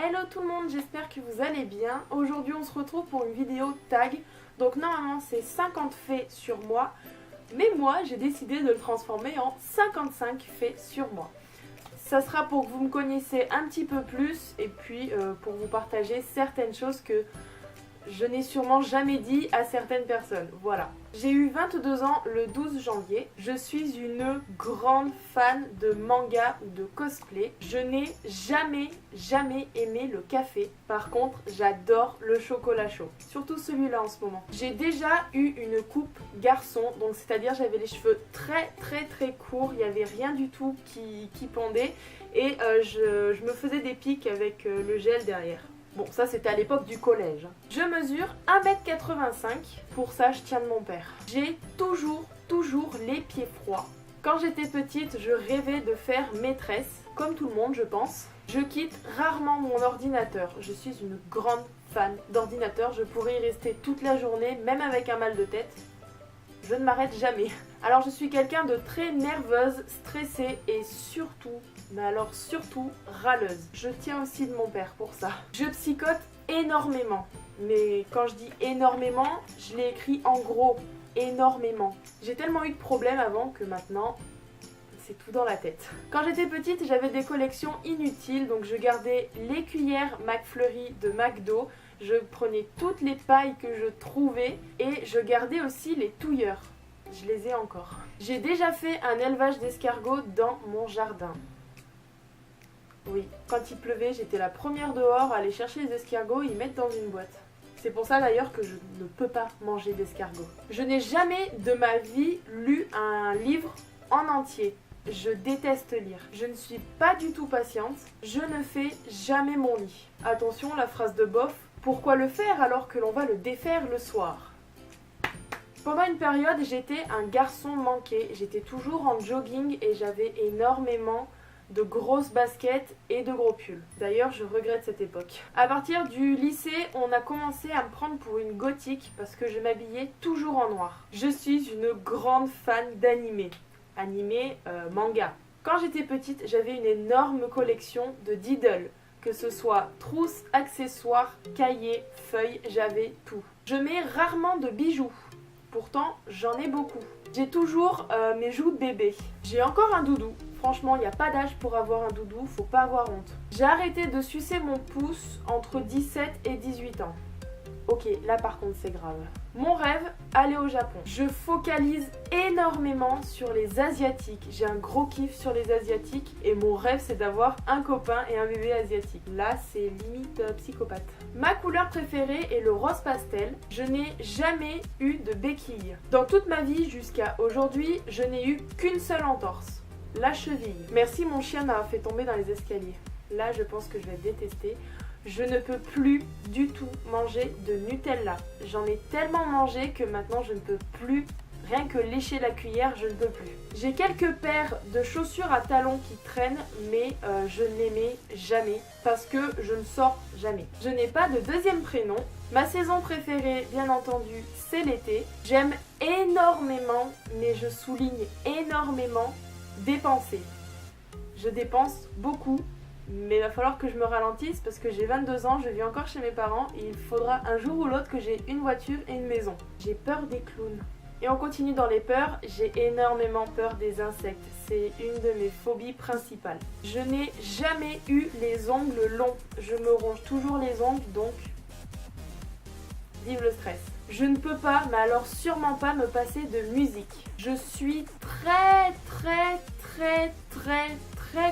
Hello tout le monde, j'espère que vous allez bien. Aujourd'hui on se retrouve pour une vidéo tag. Donc normalement c'est 50 faits sur moi, mais moi j'ai décidé de le transformer en 55 faits sur moi. Ça sera pour que vous me connaissiez un petit peu plus et puis pour vous partager certaines choses que je n'ai sûrement jamais dit à certaines personnes. Voilà. J'ai eu 22 ans le 12 janvier. Je suis une grande fan de manga ou de cosplay. Je n'ai jamais aimé le café. Par contre, j'adore le chocolat chaud. Surtout celui-là en ce moment. J'ai déjà eu une coupe garçon. Donc c'est-à-dire j'avais les cheveux très courts. Il n'y avait rien du tout qui pendait. Et je me faisais des pics avec le gel derrière. Bon, ça c'était à l'époque du collège. Je mesure 1m85, pour ça je tiens de mon père. J'ai toujours les pieds froids. Quand j'étais petite, je rêvais de faire maîtresse, comme tout le monde je pense. Je quitte rarement mon ordinateur. Je suis une grande fan d'ordinateur. Je pourrais y rester toute la journée, même avec un mal de tête. Je ne m'arrête jamais. Alors je suis quelqu'un de très nerveuse, stressée et surtout, mais alors surtout râleuse. Je tiens aussi de mon père pour ça. Je psychote énormément. Mais quand je dis énormément, je l'ai écrit en gros. Énormément. J'ai tellement eu de problèmes avant que maintenant, c'est tout dans la tête. Quand j'étais petite, j'avais des collections inutiles. Donc je gardais les cuillères McFlurry de McDo. Je prenais toutes les pailles que je trouvais et je gardais aussi les touilleurs. Je les ai encore. J'ai déjà fait un élevage d'escargots dans mon jardin. Oui, quand il pleuvait, j'étais la première dehors à aller chercher les escargots et y mettre dans une boîte. C'est pour ça d'ailleurs que je ne peux pas manger d'escargots. Je n'ai jamais de ma vie lu un livre en entier. Je déteste lire. Je ne suis pas du tout patiente. Je ne fais jamais mon lit. Attention, la phrase de bof. Pourquoi le faire alors que l'on va le défaire le soir? Pendant une période, j'étais un garçon manqué. J'étais toujours en jogging et j'avais énormément de grosses baskets et de gros pulls. D'ailleurs, je regrette cette époque. À partir du lycée, on a commencé à me prendre pour une gothique parce que je m'habillais toujours en noir. Je suis une grande fan d'animé. Manga. Quand j'étais petite, j'avais une énorme collection de Diddle. Que ce soit trousses, accessoires, cahiers, feuilles, j'avais tout. Je mets rarement de bijoux. Pourtant, j'en ai beaucoup. J'ai toujours mes joues de bébé. J'ai encore un doudou. Franchement, il n'y a pas d'âge pour avoir un doudou, faut pas avoir honte. J'ai arrêté de sucer mon pouce entre 17 et 18 ans. Ok, là par contre c'est grave. Mon rêve, aller au Japon. Je focalise énormément sur les Asiatiques. J'ai un gros kiff sur les Asiatiques et mon rêve c'est d'avoir un copain et un bébé asiatique. Là c'est limite psychopathe. Ma couleur préférée est le rose pastel. Je n'ai jamais eu de béquille. Dans toute ma vie jusqu'à aujourd'hui, je n'ai eu qu'une seule entorse. La cheville. Merci, mon chien m'a fait tomber dans les escaliers. Là je pense que je vais détester. Je ne peux plus du tout manger de Nutella. J'en ai tellement mangé que maintenant je ne peux plus. Rien que lécher la cuillère, je ne peux plus. J'ai quelques paires de chaussures à talons qui traînent, mais je ne les mets jamais parce que je ne sors jamais. Je n'ai pas de deuxième prénom. Ma saison préférée, bien entendu, c'est l'été. J'aime énormément, mais je souligne énormément, dépenser. Je dépense beaucoup. Mais il va falloir que je me ralentisse parce que j'ai 22 ans, je vis encore chez mes parents et il faudra un jour ou l'autre que j'ai une voiture et une maison. J'ai peur des clowns. Et on continue dans les peurs, j'ai énormément peur des insectes. C'est une de mes phobies principales. Je n'ai jamais eu les ongles longs. Je me ronge toujours les ongles, donc vive le stress. Je ne peux pas, mais alors sûrement pas me passer de musique. Je suis très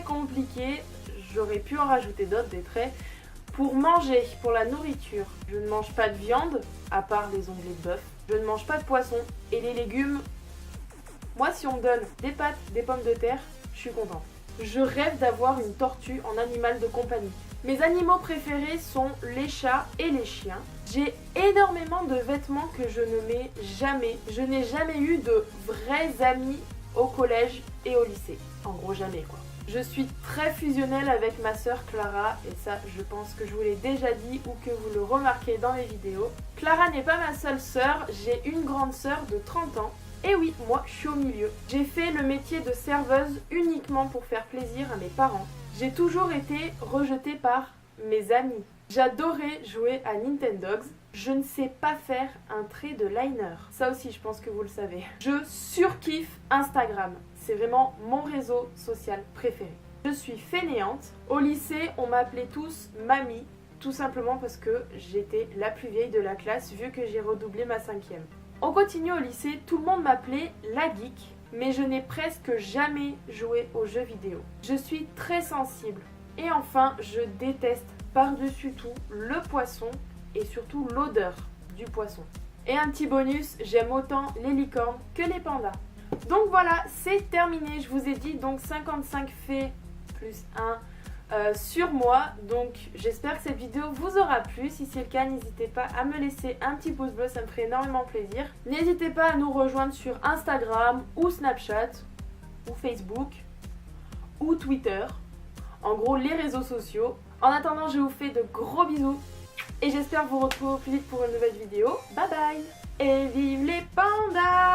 compliquée. J'aurais pu en rajouter d'autres, des traits. Pour manger, pour la nourriture, je ne mange pas de viande, à part les onglets de bœuf. Je ne mange pas de poisson. Et les légumes, moi si on me donne des pâtes, des pommes de terre, je suis contente. Je rêve d'avoir une tortue en animal de compagnie. Mes animaux préférés sont les chats et les chiens. J'ai énormément de vêtements que je ne mets jamais. Je n'ai jamais eu de vrais amis au collège et au lycée. En gros jamais quoi. Je suis très fusionnelle avec ma sœur Clara et ça je pense que je vous l'ai déjà dit ou que vous le remarquez dans mes vidéos. Clara n'est pas ma seule sœur, j'ai une grande sœur de 30 ans. Et oui, moi je suis au milieu. J'ai fait le métier de serveuse uniquement pour faire plaisir à mes parents. J'ai toujours été rejetée par mes amis. J'adorais jouer à Nintendogs. Je ne sais pas faire un trait de liner. Ça aussi, je pense que vous le savez. Je surkiffe Instagram. C'est vraiment mon réseau social préféré. Je suis fainéante. Au lycée, on m'appelait tous Mamie, tout simplement parce que j'étais la plus vieille de la classe vu que j'ai redoublé ma 5e. On continue au lycée, tout le monde m'appelait la geek, mais je n'ai presque jamais joué aux jeux vidéo. Je suis très sensible. Et enfin, je déteste par-dessus tout le poisson et surtout l'odeur du poisson. Et un petit bonus, j'aime autant les licornes que les pandas. Donc voilà, c'est terminé. Je vous ai dit donc 55 faits plus 1 sur moi. Donc j'espère que cette vidéo vous aura plu. Si c'est le cas, n'hésitez pas à me laisser un petit pouce bleu, ça me ferait énormément plaisir. N'hésitez pas à nous rejoindre sur Instagram ou Snapchat ou Facebook ou Twitter. En gros, les réseaux sociaux. En attendant, je vous fais de gros bisous et j'espère vous retrouver au plus vite pour une nouvelle vidéo. Bye bye et vive les pandas!